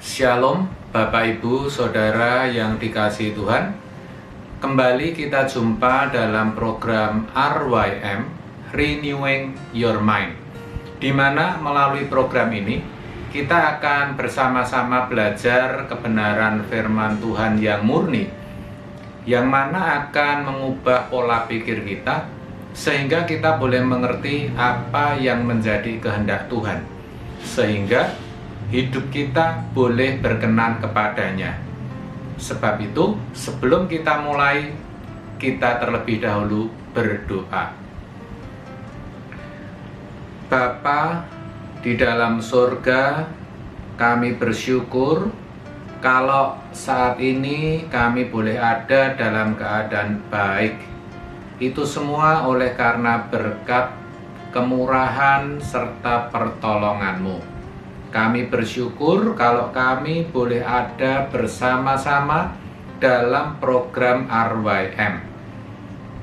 Shalom Bapak Ibu Saudara yang dikasihi Tuhan. Kembali kita jumpa dalam program RYM, Renewing Your Mind, di mana melalui program ini kita akan bersama-sama belajar kebenaran firman Tuhan yang murni, yang mana akan mengubah pola pikir kita sehingga kita boleh mengerti apa yang menjadi kehendak Tuhan, sehingga hidup kita boleh berkenan kepadanya. Sebab itu, sebelum kita mulai, kita terlebih dahulu berdoa. Bapa di dalam surga, kami bersyukur kalau saat ini kami boleh ada dalam keadaan baik. Itu semua oleh karena berkat, kemurahan, serta pertolongan-Mu. Kami bersyukur kalau kami boleh ada bersama-sama dalam program RYM.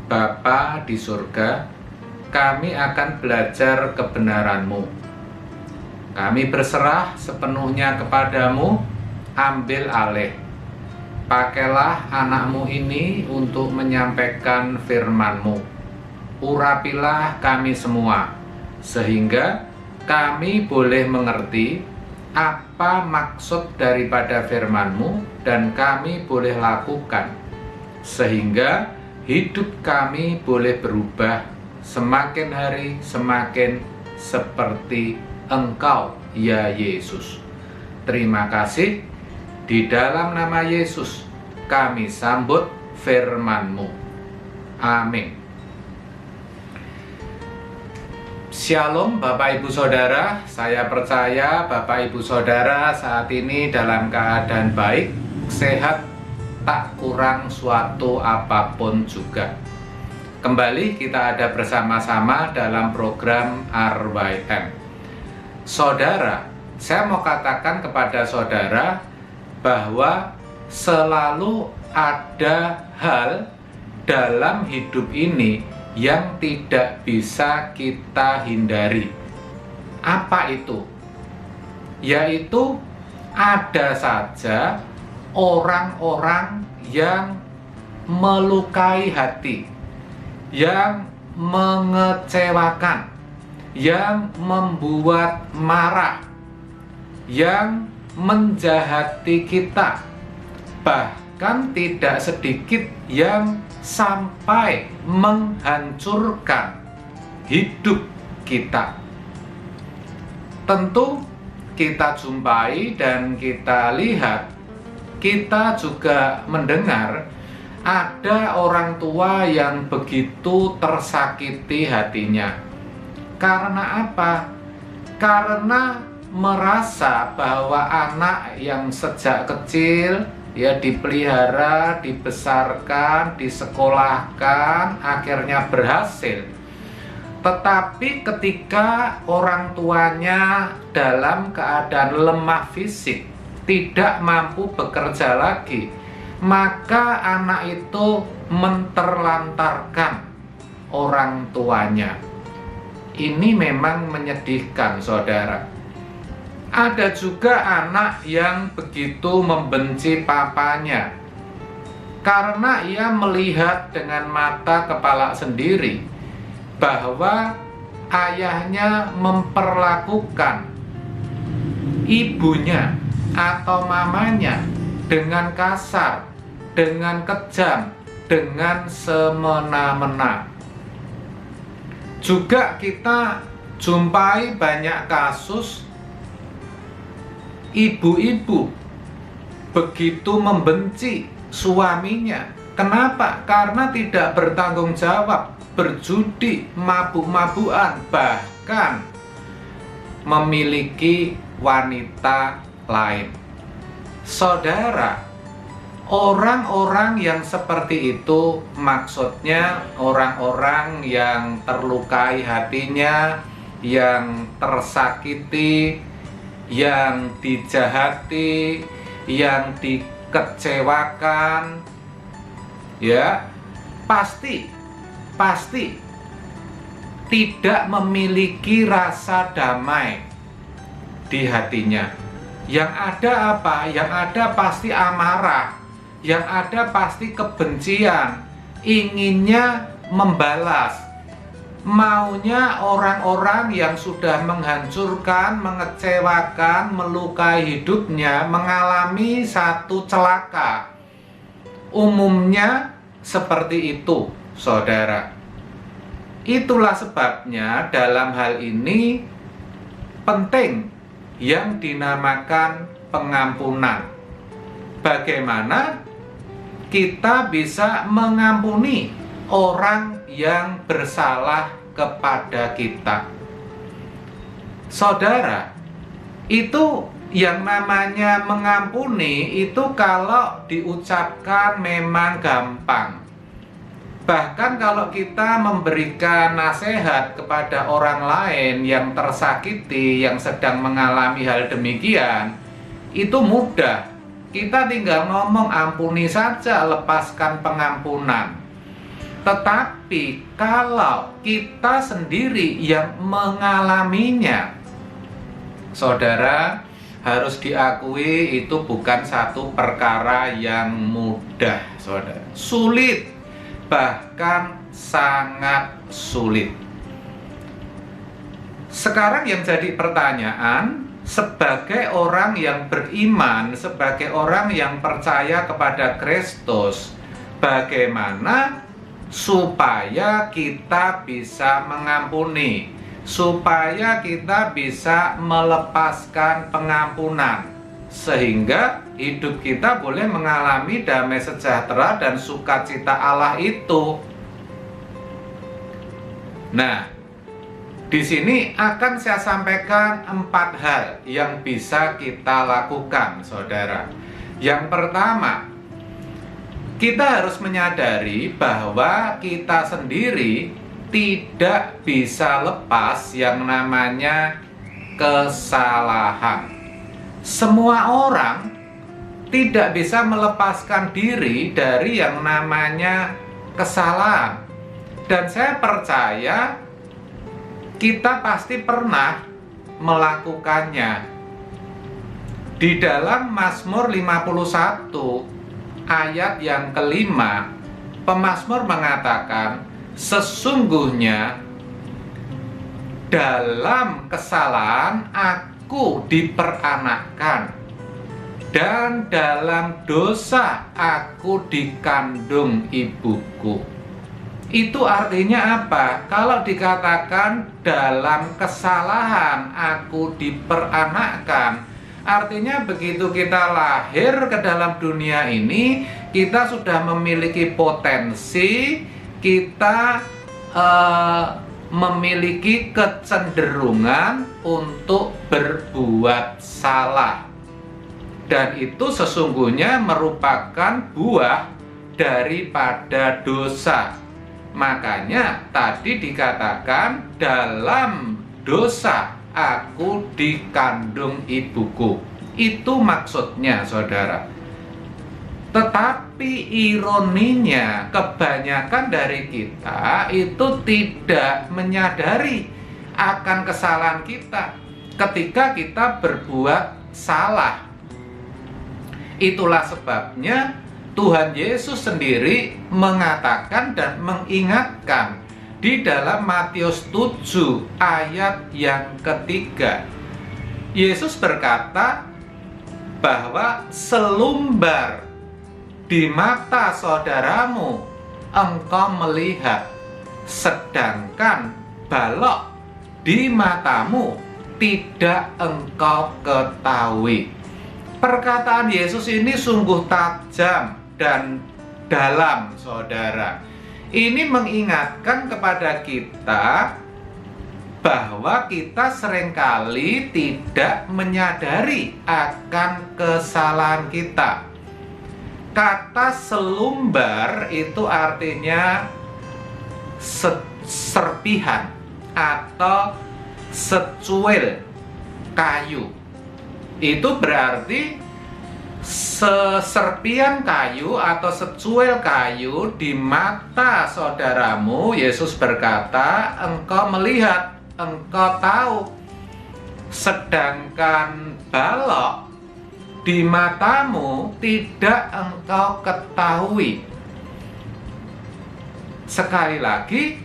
Bapa di surga, kami akan belajar kebenaran-Mu. Kami berserah sepenuhnya kepadamu, ambil alih. Pakailah anak-Mu ini untuk menyampaikan firman-Mu. Urapilah kami semua, sehingga kami boleh mengerti apa maksud daripada firman-Mu dan kami boleh lakukan, sehingga hidup kami boleh berubah semakin hari semakin seperti Engkau, ya Yesus. Terima kasih. Di dalam nama Yesus kami sambut firman-Mu. Amin. Shalom Bapak Ibu Saudara, saya percaya Bapak Ibu Saudara saat ini dalam keadaan baik, sehat, tak kurang suatu apapun juga. Kembali kita ada bersama-sama dalam program RYM. Saudara, saya mau katakan kepada saudara bahwa selalu ada hal dalam hidup ini yang tidak bisa kita hindari. Apa itu? Yaitu ada saja orang-orang yang melukai hati, yang mengecewakan, yang membuat marah, yang menjahati kita. Bahkan tidak sedikit yang sampai menghancurkan hidup kita. Tentu kita jumpai dan kita lihat, kita juga mendengar ada orang tua yang begitu tersakiti hatinya. Karena apa? Karena merasa bahwa anak yang sejak kecil dipelihara, dibesarkan, disekolahkan, akhirnya berhasil. Tetapi ketika orang tuanya dalam keadaan lemah fisik, tidak mampu bekerja lagi, maka anak itu menterlantarkan orang tuanya. Ini memang menyedihkan, saudara. Ada juga anak yang begitu membenci papanya karena ia melihat dengan mata kepala sendiri bahwa ayahnya memperlakukan ibunya atau mamanya dengan kasar, dengan kejam, dengan semena-mena. Juga kita jumpai banyak kasus ibu-ibu begitu membenci suaminya. Kenapa? Karena tidak bertanggung jawab, berjudi, mabuk-mabukan, bahkan memiliki wanita lain. Saudara, orang-orang yang seperti itu maksudnya orang-orang yang terlukai hatinya, yang tersakiti, yang dijahati, yang dikecewakan, pasti tidak memiliki rasa damai di hatinya. Yang ada apa? Yang ada pasti amarah, yang ada pasti kebencian, inginnya membalas, maunya orang-orang yang sudah menghancurkan, mengecewakan, melukai hidupnya mengalami satu celaka. Umumnya seperti itu, saudara. Itulah sebabnya dalam hal ini penting yang dinamakan pengampunan. Bagaimana kita bisa mengampuni orang yang bersalah kepada kita. Saudara, itu yang namanya mengampuni itu kalau diucapkan memang gampang. Bahkan kalau kita memberikan nasihat kepada orang lain yang tersakiti, yang sedang mengalami hal demikian, itu mudah. Kita tinggal ngomong ampuni saja, lepaskan pengampunan. Tetapi kalau kita sendiri yang mengalaminya, saudara, harus diakui itu bukan satu perkara yang mudah, saudara. Sulit. Bahkan sangat sulit. Sekarang yang jadi pertanyaan, sebagai orang yang beriman, sebagai orang yang percaya kepada Kristus, bagaimana supaya kita bisa mengampuni, supaya kita bisa melepaskan pengampunan, sehingga hidup kita boleh mengalami damai sejahtera dan sukacita Allah itu. Nah, di sini akan saya sampaikan 4 hal yang bisa kita lakukan, saudara. Yang pertama, kita harus menyadari bahwa kita sendiri tidak bisa lepas yang namanya kesalahan. Semua orang tidak bisa melepaskan diri dari yang namanya kesalahan. Dan saya percaya kita pasti pernah melakukannya. Di dalam Mazmur 51 ayat yang kelima, pemazmur mengatakan, sesungguhnya dalam kesalahan aku diperanakkan, dan dalam dosa aku dikandung ibuku. Itu artinya apa? Kalau dikatakan dalam kesalahan aku diperanakkan, artinya begitu kita lahir ke dalam dunia ini, kita sudah memiliki potensi, kita memiliki kecenderungan untuk berbuat salah. Dan itu sesungguhnya merupakan buah daripada dosa. Makanya tadi dikatakan dalam dosa aku dikandung ibuku. Itu maksudnya, saudara. Tetapi ironinya, kebanyakan dari kita itu tidak menyadari akan kesalahan kita ketika kita berbuat salah. Itulah sebabnya Tuhan Yesus sendiri mengatakan dan mengingatkan di dalam Matius 7 ayat yang ketiga. Yesus berkata bahwa selumbar di mata saudaramu engkau melihat, sedangkan balok di matamu tidak engkau ketahui. Perkataan Yesus ini sungguh tajam dan dalam, saudara. Ini mengingatkan kepada kita bahwa kita seringkali tidak menyadari akan kesalahan kita. Kata selumbar itu artinya serpihan atau secuil kayu. Itu berarti seserpian kayu atau secuil kayu di mata saudaramu. Yesus berkata, engkau melihat, engkau tahu. Sedangkan balok di matamu tidak engkau ketahui. Sekali lagi,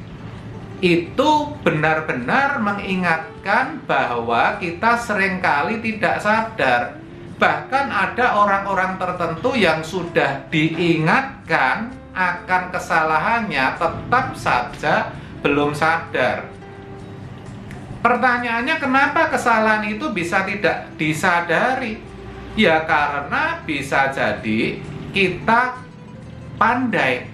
itu benar-benar mengingatkan bahwa kita seringkali tidak sadar. Bahkan ada orang-orang tertentu yang sudah diingatkan akan kesalahannya, tetap saja belum sadar. Pertanyaannya, kenapa kesalahan itu bisa tidak disadari? Ya karena bisa jadi kita pandai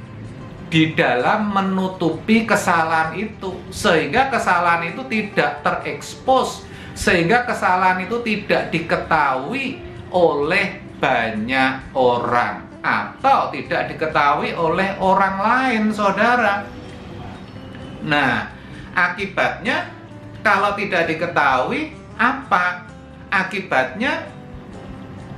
di dalam menutupi kesalahan itu, sehingga kesalahan itu tidak terekspos, sehingga kesalahan itu tidak diketahui oleh banyak orang atau tidak diketahui oleh orang lain, saudara. Nah, akibatnya kalau tidak diketahui apa? Akibatnya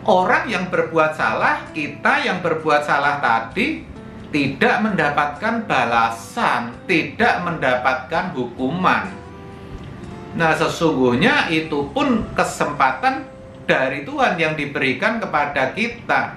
orang yang berbuat salah, kita yang berbuat salah tadi tidak mendapatkan balasan, tidak mendapatkan hukuman. Nah, sesungguhnya itu pun kesempatan dari Tuhan yang diberikan kepada kita.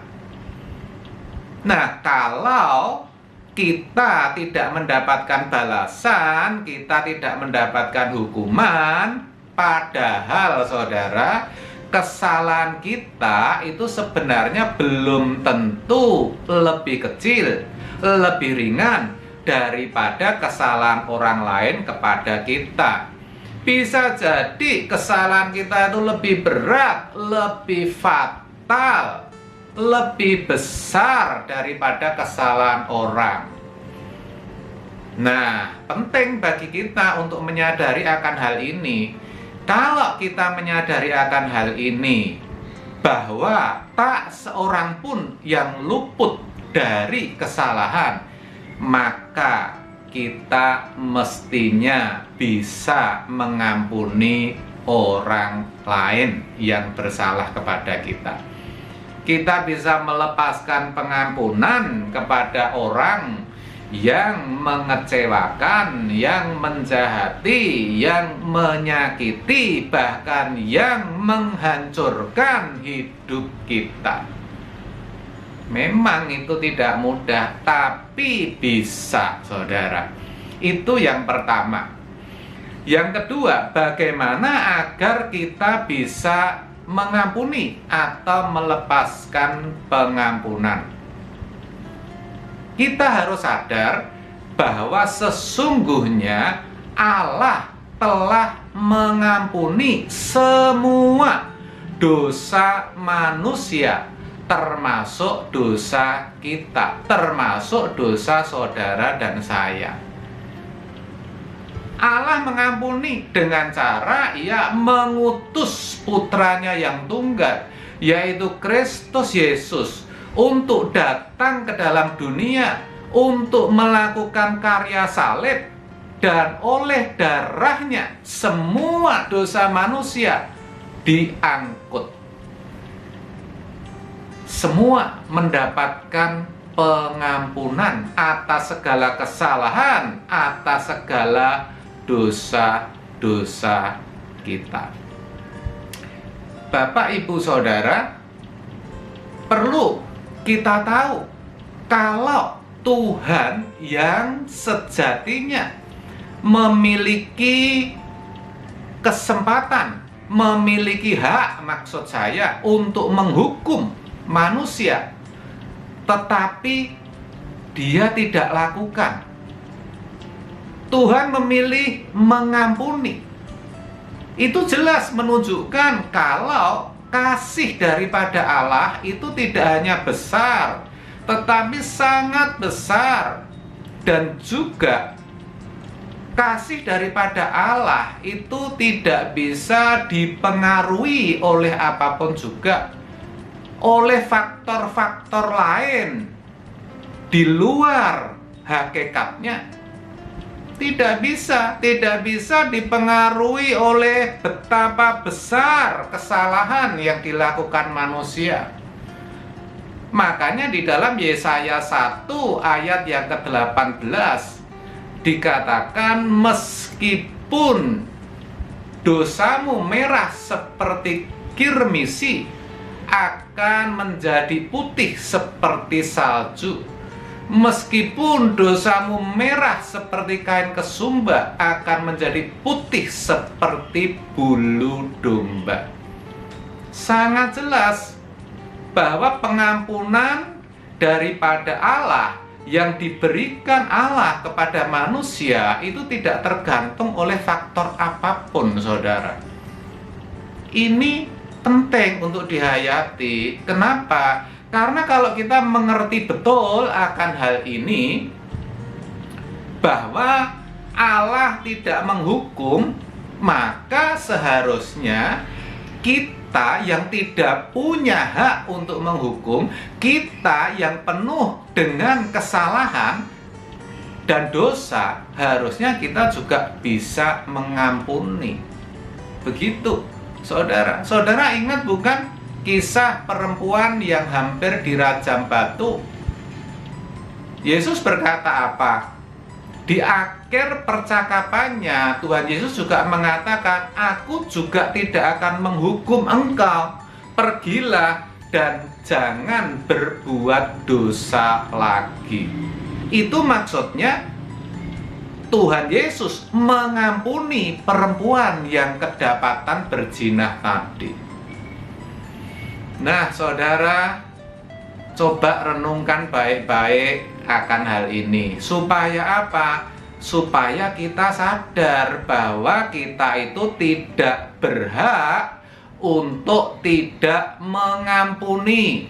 Nah, kalau kita tidak mendapatkan balasan, kita tidak mendapatkan hukuman, padahal saudara, kesalahan kita itu sebenarnya belum tentu lebih kecil, lebih ringan daripada kesalahan orang lain kepada kita. Bisa jadi kesalahan kita itu lebih berat, lebih fatal, lebih besar daripada kesalahan orang. Nah, penting bagi kita untuk menyadari akan hal ini. Kalau kita menyadari akan hal ini, bahwa tak seorang pun yang luput dari kesalahan, maka kita mestinya bisa mengampuni orang lain yang bersalah kepada kita. Kita bisa melepaskan pengampunan kepada orang yang mengecewakan, yang menjahati, yang menyakiti, bahkan yang menghancurkan hidup kita. Memang itu tidak mudah, tapi bisa, saudara. Itu yang pertama. Yang kedua, bagaimana agar kita bisa mengampuni atau melepaskan pengampunan? Kita harus sadar bahwa sesungguhnya Allah telah mengampuni semua dosa manusia, termasuk dosa kita, termasuk dosa saudara dan saya. Allah mengampuni dengan cara Ia mengutus putranya yang tunggal, yaitu Kristus Yesus, untuk datang ke dalam dunia, untuk melakukan karya salib, dan oleh darahnya semua dosa manusia diangkut. Semua mendapatkan pengampunan atas segala kesalahan, atas segala dosa-dosa kita. Bapak, Ibu, Saudara, perlu kita tahu kalau Tuhan yang sejatinya memiliki kesempatan, memiliki hak, maksud saya, untuk menghukum manusia, tetapi Dia tidak lakukan. Tuhan memilih mengampuni. Itu jelas menunjukkan kalau kasih daripada Allah itu tidak hanya besar, tetapi sangat besar. Dan juga kasih daripada Allah itu tidak bisa dipengaruhi oleh apapun juga, oleh faktor-faktor lain di luar hakikatnya. Tidak bisa dipengaruhi oleh betapa besar kesalahan yang dilakukan manusia. Makanya di dalam Yesaya 1 ayat yang ke-18 dikatakan, meskipun dosamu merah seperti kirmisi, akan menjadi putih seperti salju. Meskipun dosamu merah seperti kain kesumba, akan menjadi putih seperti bulu domba. Sangat jelas bahwa pengampunan daripada Allah yang diberikan Allah kepada manusia itu tidak tergantung oleh faktor apapun, saudara. Ini penting untuk dihayati. Kenapa? Karena kalau kita mengerti betul akan hal ini, bahwa Allah tidak menghukum, maka seharusnya kita yang tidak punya hak untuk menghukum, kita yang penuh dengan kesalahan dan dosa, harusnya kita juga bisa mengampuni. Begitu, saudara. Saudara ingat bukan kisah perempuan yang hampir dirajam batu? Yesus berkata apa? Di akhir percakapannya, Tuhan Yesus juga mengatakan, "Aku juga tidak akan menghukum engkau. Pergilah dan jangan berbuat dosa lagi." Itu maksudnya Tuhan Yesus mengampuni perempuan yang kedapatan berzina tadi. Nah, saudara, coba renungkan baik-baik akan hal ini. Supaya apa? Supaya kita sadar bahwa kita itu tidak berhak untuk tidak mengampuni.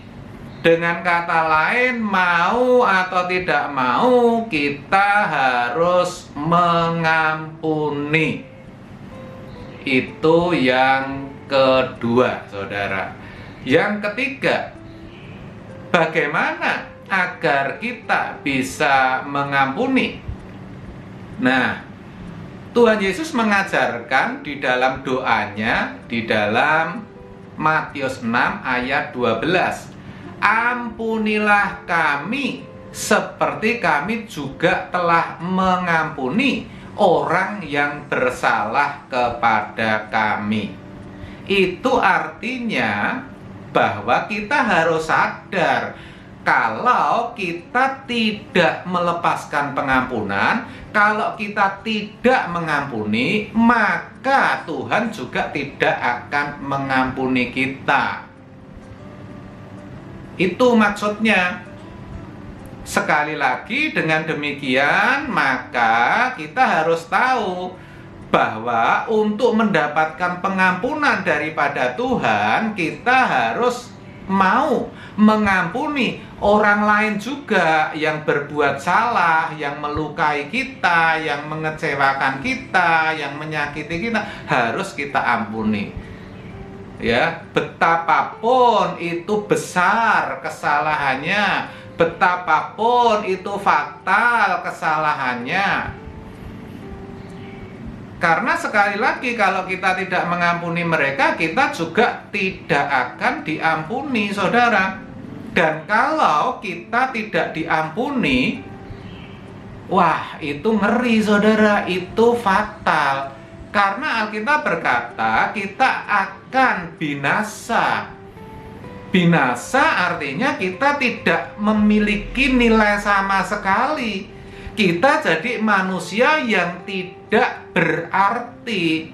Dengan kata lain, mau atau tidak mau, kita harus mengampuni. Itu yang kedua, saudara. Yang ketiga, bagaimana agar kita bisa mengampuni? Nah, Tuhan Yesus mengajarkan di dalam doanya, di dalam Matius 6 ayat 12. Ampunilah kami seperti kami juga telah mengampuni orang yang bersalah kepada kami. Itu artinya bahwa kita harus sadar kalau kita tidak melepaskan pengampunan, kalau kita tidak mengampuni, maka Tuhan juga tidak akan mengampuni kita. Itu maksudnya. Sekali lagi, dengan demikian maka kita harus tahu bahwa untuk mendapatkan pengampunan daripada Tuhan, kita harus mau mengampuni orang lain juga yang berbuat salah, yang melukai kita, yang mengecewakan kita, yang menyakiti kita, harus kita ampuni. Ya, betapapun itu besar kesalahannya, betapapun itu fatal kesalahannya. Karena sekali lagi, kalau kita tidak mengampuni mereka, kita juga tidak akan diampuni, saudara. Dan kalau kita tidak diampuni, wah, itu ngeri, saudara. Itu fatal. Karena Alkitab berkata, kita akan binasa. Binasa artinya kita tidak memiliki nilai sama sekali. Kita jadi manusia yang tidak berarti.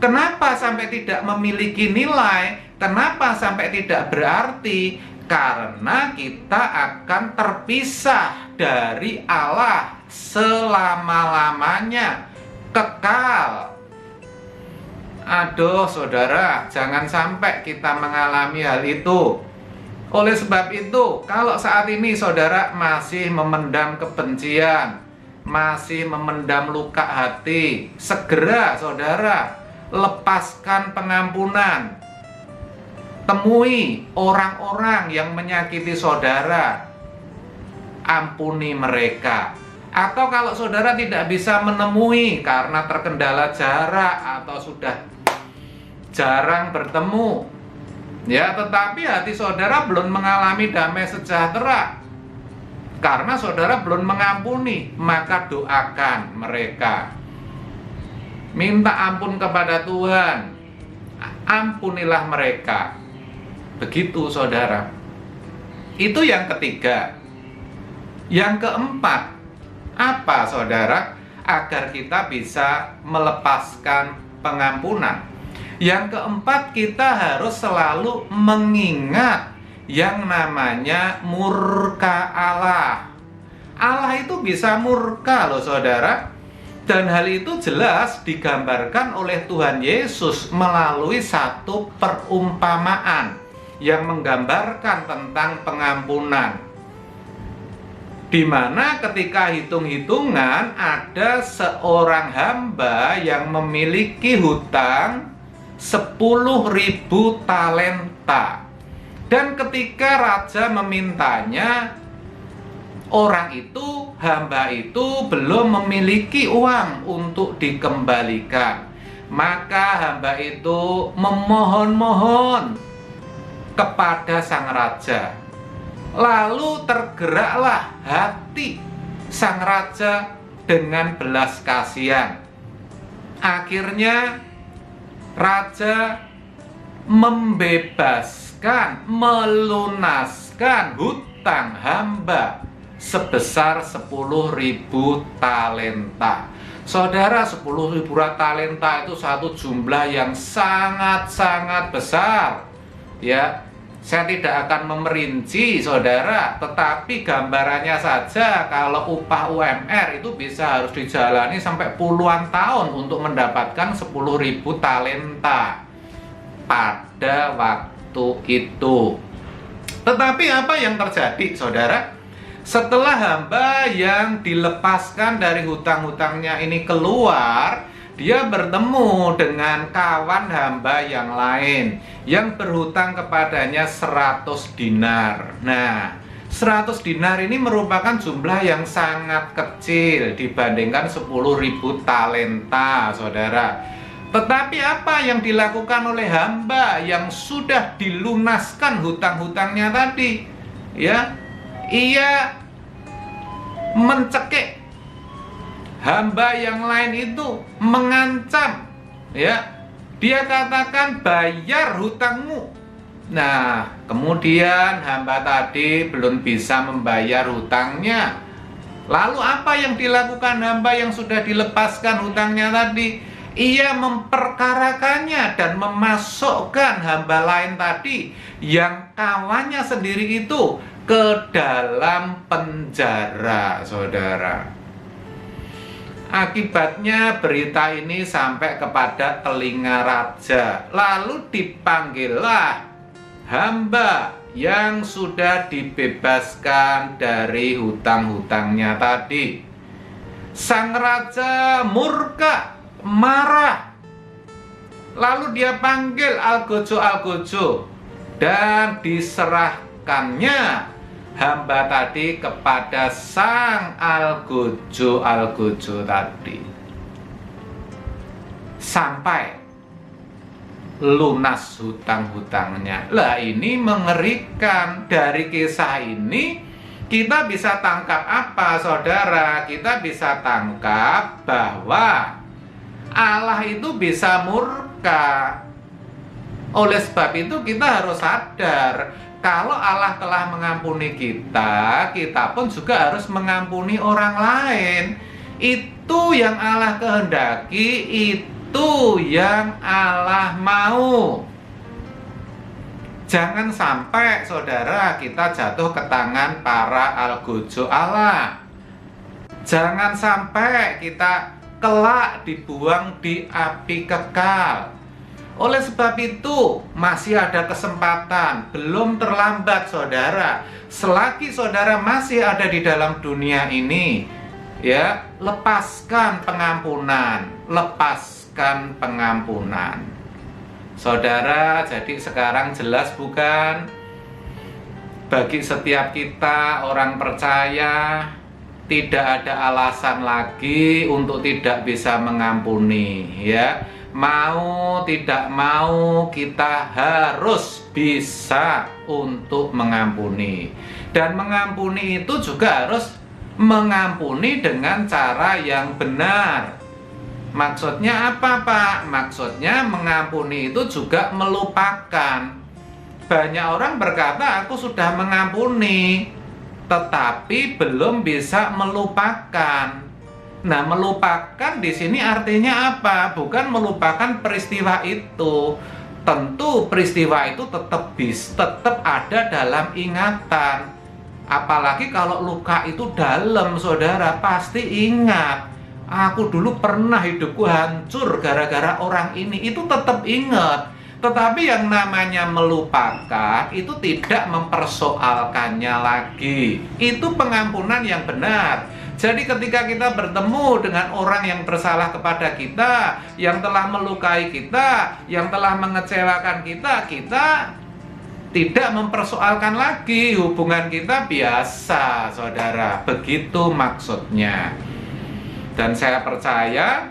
Kenapa sampai tidak memiliki nilai? Kenapa sampai tidak berarti? Karena kita akan terpisah dari Allah selama-lamanya, kekal. Aduh, saudara, jangan sampai kita mengalami hal itu. Oleh sebab itu, kalau saat ini saudara masih memendam kebencian, masih memendam luka hati, segera saudara lepaskan pengampunan. Temui orang-orang yang menyakiti saudara, ampuni mereka. Atau kalau saudara tidak bisa menemui karena terkendala jarak atau sudah jarang bertemu, ya, tetapi hati saudara belum mengalami damai sejahtera karena saudara belum mengampuni, maka doakan mereka. Minta ampun kepada Tuhan. Ampunilah mereka. Begitu saudara. Itu yang ketiga. Yang keempat, apa saudara? Agar kita bisa melepaskan pengampunan. Yang keempat, kita harus selalu mengingat yang namanya murka Allah. Allah itu bisa murka loh saudara. Dan hal itu jelas digambarkan oleh Tuhan Yesus melalui satu perumpamaan yang menggambarkan tentang pengampunan. Di mana ketika hitung-hitungan ada seorang hamba yang memiliki hutang 10.000 talenta. Dan ketika raja memintanya, hamba itu belum memiliki uang untuk dikembalikan. Maka hamba itu memohon-mohon kepada sang raja. Lalu tergeraklah hati sang raja dengan belas kasihan. Akhirnya raja membebaskan, melunaskan hutang hamba sebesar 10.000 talenta. Saudara, 10.000 talenta itu satu jumlah yang sangat-sangat besar. Ya, saya tidak akan memerinci saudara, tetapi gambarannya saja kalau upah UMR itu bisa harus dijalani sampai puluhan tahun untuk mendapatkan 10.000 talenta pada waktu itu. Tetapi apa yang terjadi saudara? Setelah hamba yang dilepaskan dari hutang-hutangnya ini keluar, dia bertemu dengan kawan hamba yang lain yang berhutang kepadanya 100 dinar. Nah, 100 dinar ini merupakan jumlah yang sangat kecil dibandingkan 10.000 talenta, saudara. Tetapi apa yang dilakukan oleh hamba yang sudah dilunaskan hutang-hutangnya tadi? Ya, ia mencekik hamba yang lain itu, mengancam, ya. Dia katakan bayar hutangmu. Nah, kemudian hamba tadi belum bisa membayar hutangnya. Lalu apa yang dilakukan hamba yang sudah dilepaskan hutangnya tadi? Ia memperkarakannya dan memasukkan hamba lain tadi yang kawannya sendiri itu ke dalam penjara, saudara. Akibatnya berita ini sampai kepada telinga raja. Lalu dipanggillah hamba yang sudah dibebaskan dari hutang-hutangnya tadi. Sang raja murka, marah. Lalu dia panggil algojo-algojo dan diserahkannya hamba tadi kepada sang algojo-algojo tadi sampai lunas hutang-hutangnya. Lah, ini mengerikan. Dari kisah ini kita bisa tangkap apa, saudara? Kita bisa tangkap bahwa Allah itu bisa murka. Oleh sebab itu kita harus sadar, kalau Allah telah mengampuni kita, kita pun juga harus mengampuni orang lain. Itu yang Allah kehendaki, itu yang Allah mau. Jangan sampai saudara kita jatuh ke tangan para algojo Allah. Jangan sampai kita kelak dibuang di api kekal. Oleh sebab itu, masih ada kesempatan, belum terlambat saudara. Selagi saudara masih ada di dalam dunia ini, ya, lepaskan pengampunan, lepaskan pengampunan. Saudara, jadi sekarang jelas bukan? Bagi setiap kita orang percaya, tidak ada alasan lagi untuk tidak bisa mengampuni, ya. Mau tidak mau kita harus bisa untuk mengampuni. Dan mengampuni itu juga harus mengampuni dengan cara yang benar. Maksudnya apa, Pak? Maksudnya mengampuni itu juga melupakan. Banyak orang berkata, aku sudah mengampuni, tetapi belum bisa melupakan. Nah, melupakan di sini artinya apa? Bukan melupakan peristiwa itu. Tentu peristiwa itu tetap ada dalam ingatan. Apalagi kalau luka itu dalam, saudara pasti ingat. Aku dulu pernah hidupku hancur gara-gara orang ini, itu tetap ingat. Tetapi yang namanya melupakan itu tidak mempersoalkannya lagi. Itu pengampunan yang benar. Jadi ketika kita bertemu dengan orang yang bersalah kepada kita, yang telah melukai kita, yang telah mengecewakan kita, kita tidak mempersoalkan lagi. Hubungan kita biasa, saudara. Begitu maksudnya. Dan saya percaya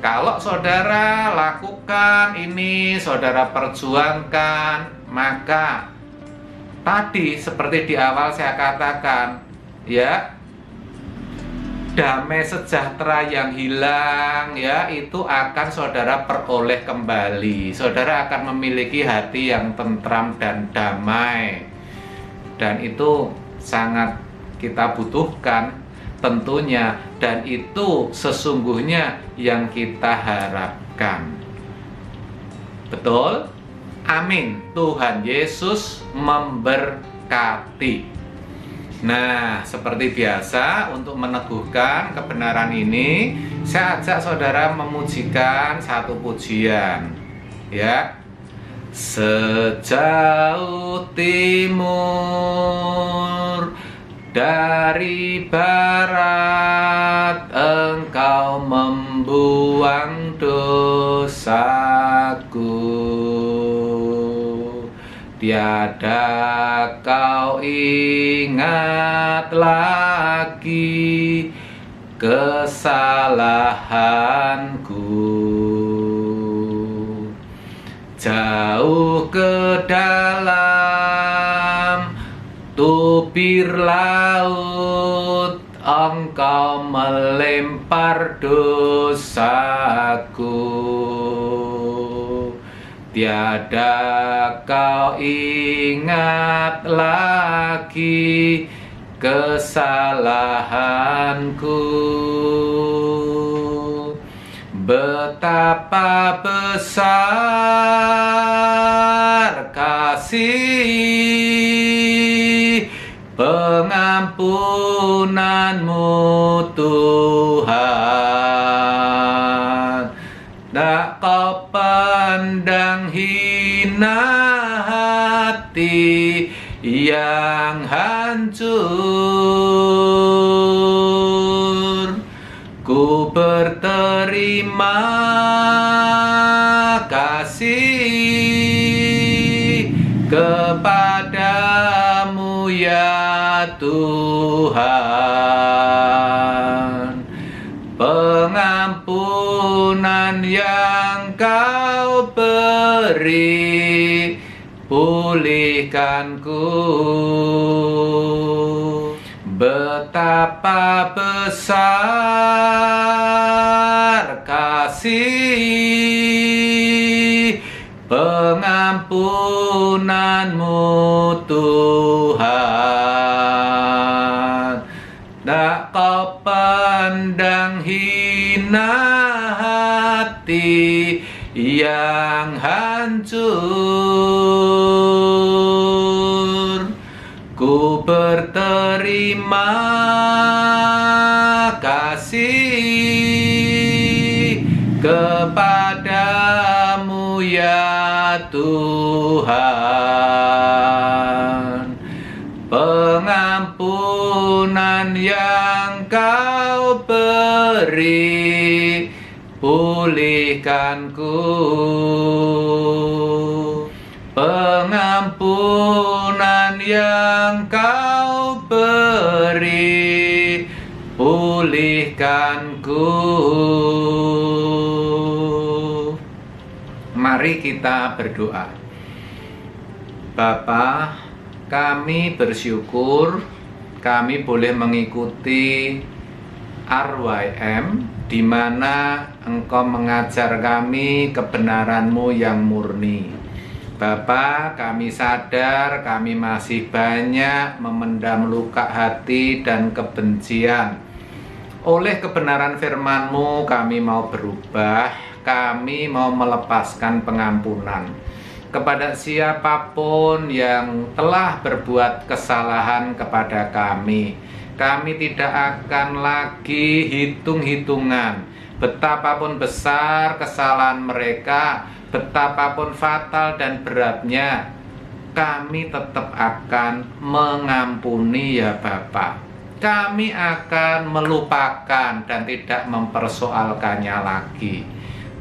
kalau saudara lakukan ini, saudara perjuangkan, maka tadi seperti di awal saya katakan, ya, damai sejahtera yang hilang, ya, itu akan saudara peroleh kembali. Saudara akan memiliki hati yang tentram dan damai. Dan itu sangat kita butuhkan tentunya, dan itu sesungguhnya yang kita harapkan. Betul? Amin. Tuhan Yesus memberkati. Nah, seperti biasa, untuk meneguhkan kebenaran ini, saya ajak saudara memujikan satu pujian, ya. Sejauh timur dari barat, Engkau membuang dosaku. Tiada kau ingat lagi kesalahanku. Jauh ke dalam tubir laut, Engkau melempar dosaku. Tiada kau ingat lagi kesalahanku. Betapa besar kasih pengampunanmu, Tuhan. Tak kau pandang hina hati yang hancur. Ku berterima kasih kepadamu, ya Tuhan. Pengampunan yang kau beri, pulihkanku. Betapa besar kasih pengampunanmu, Tuhan. Tak kau pandang hina hati yang hancur. Ku berterima kasih kepadamu, ya Tuhan. Pengampunan yang kau beri, pulihkanku. Pengampunan yang kau beri, pulihkanku. Mari kita berdoa. Bapa, kami bersyukur kami boleh mengikuti RYM, di mana Engkau mengajar kami kebenaran-Mu yang murni. Bapa, kami sadar kami masih banyak memendam luka hati dan kebencian. Oleh kebenaran firman-Mu kami mau berubah, kami mau melepaskan pengampunan kepada siapapun yang telah berbuat kesalahan kepada kami. Kami tidak akan lagi hitung-hitungan betapapun besar kesalahan mereka, betapapun fatal dan beratnya, kami tetap akan mengampuni ya Bapa. Kami akan melupakan dan tidak mempersoalkannya lagi.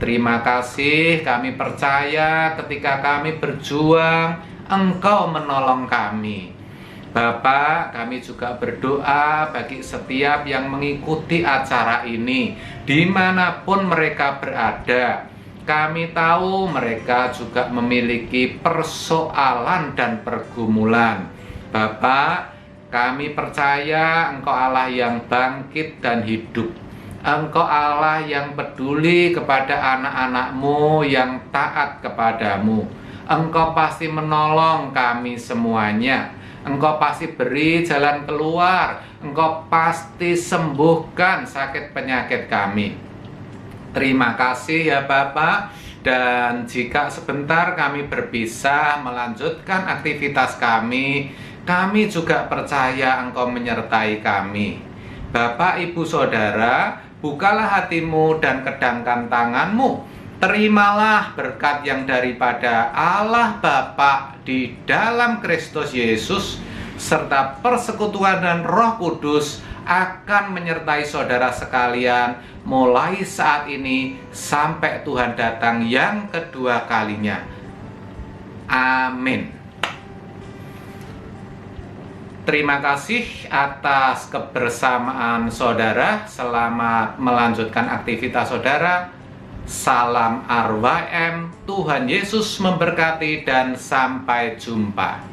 Terima kasih, kami percaya ketika kami berjuang, Engkau menolong kami. Bapak, kami juga berdoa bagi setiap yang mengikuti acara ini, dimanapun mereka berada. Kami tahu mereka juga memiliki persoalan dan pergumulan. Bapak, kami percaya Engkau Allah yang bangkit dan hidup. Engkau Allah yang peduli kepada anak-anak-Mu yang taat kepadamu. Engkau pasti menolong kami semuanya. Engkau pasti beri jalan keluar. Engkau pasti sembuhkan sakit penyakit kami. Terima kasih ya Bapak. Dan jika sebentar kami berpisah melanjutkan aktivitas kami juga percaya Engkau menyertai kami. Bapak, Ibu, Saudara, bukalah hatimu dan kedangkan tanganmu. Terimalah berkat yang daripada Allah Bapa di dalam Kristus Yesus, serta persekutuan dan Roh Kudus akan menyertai saudara sekalian mulai saat ini sampai Tuhan datang yang kedua kalinya. Amin. Terima kasih atas kebersamaan saudara. Selamat melanjutkan aktivitas saudara. Salam RYM, Tuhan Yesus memberkati dan sampai jumpa.